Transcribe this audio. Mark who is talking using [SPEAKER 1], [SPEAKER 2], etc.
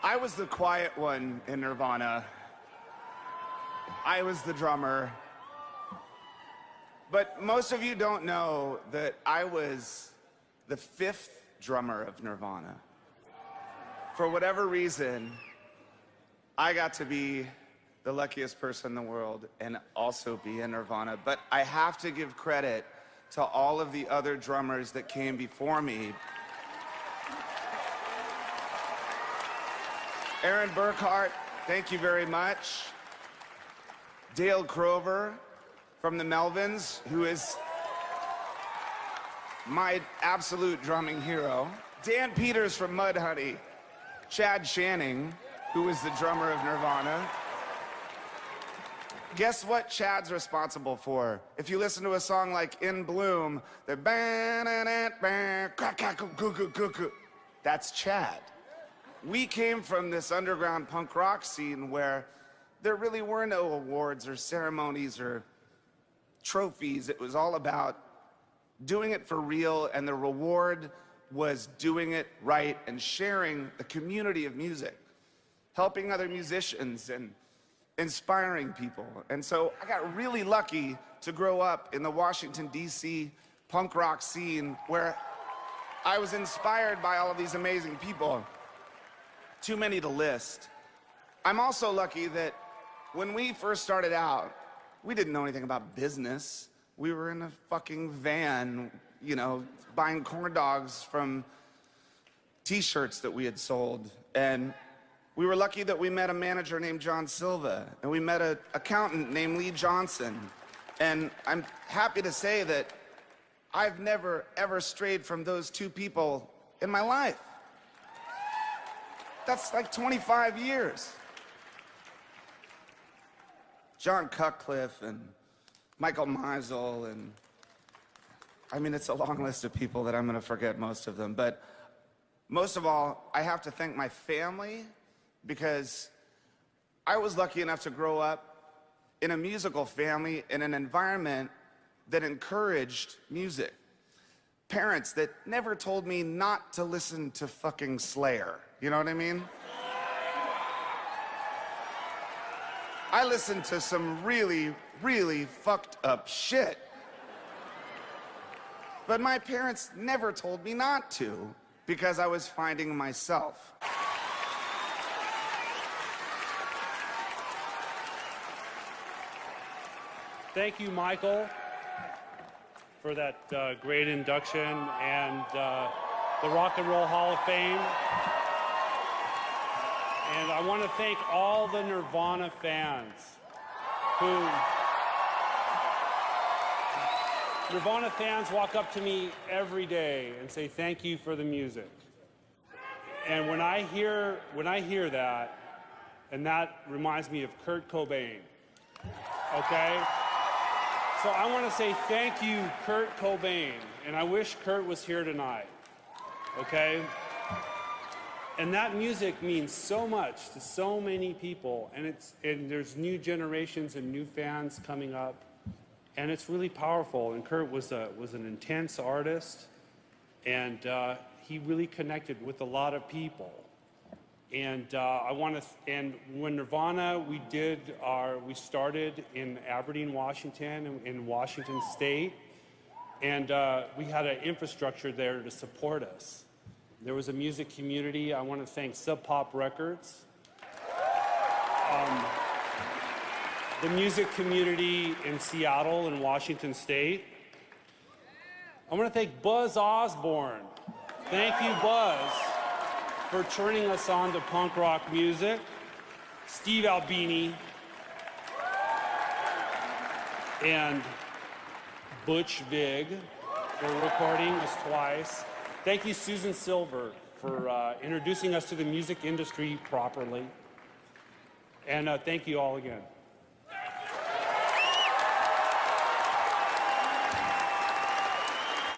[SPEAKER 1] I was the quiet one in Nirvana. I was the drummer. But most of you don't know that I was the 5th drummer of Nirvana. For whatever reason, I got to be the luckiest person in the world and also be in Nirvana. But I have to give credit to all of the other drummers that came before me. Aaron Burkhart, thank you very much. Dale Crover from the Melvins, who is my absolute drumming hero. Dan Peters from Mudhoney. Chad Channing, who was the drummer of Nirvana. Guess what Chad's responsible for? If you listen to a song like In Bloom, they're that's Chad. We came from this underground punk rock scene where there really were no awards or ceremonies or trophies. It was all about doing it for real, and the reward was doing it right and sharing the community of music, helping other musicians and inspiring people. And so I got really lucky to grow up in the Washington, D.C. punk rock scene where I was inspired by all of these amazing people. Too many to list. I'm also lucky that when we first started out, we didn't know anything about business. We were in a fucking van, you know, buying corn dogs from t-shirts that we had sold. And we were lucky that we met a manager named John Silva, and we met an accountant named Lee Johnson. And I'm happy to say that I've never, ever strayed from those two people in my life. That's like 25 years. John Cutcliffe and Michael Meisel, and I mean, it's a long list of people that I'm gonna forget most of them, but most of all, I have to thank my family, because I was lucky enough to grow up in a musical family in an environment that encouraged music. Parents that never told me not to listen to fucking Slayer. You know what I mean? I listened to some really, really fucked up shit. But my parents never told me not to, because I was finding myself.
[SPEAKER 2] Thank you, Michael, for that great induction and the Rock and Roll Hall of Fame. And I want to thank all the Nirvana fans Nirvana fans walk up to me every day and say thank you for the music. And when I hear that, and that reminds me of Kurt Cobain, okay? So I want to say thank you, Kurt Cobain, and I wish Kurt was here tonight, okay? And that music means so much to so many people, and there's new generations and new fans coming up, and it's really powerful. And Kurt was an intense artist, and he really connected with a lot of people. And and when Nirvana, we started in Aberdeen, Washington, in Washington State, and we had an infrastructure there to support us. There was a music community. I want to thank Sub Pop Records, the music community in Seattle and Washington State. I want to thank Buzz Osborne. Thank you, Buzz, for turning us on to punk rock music. Steve Albini and Butch Vig for recording us twice. Thank you, Susan Silver, for introducing us to the music industry properly. And thank you all again.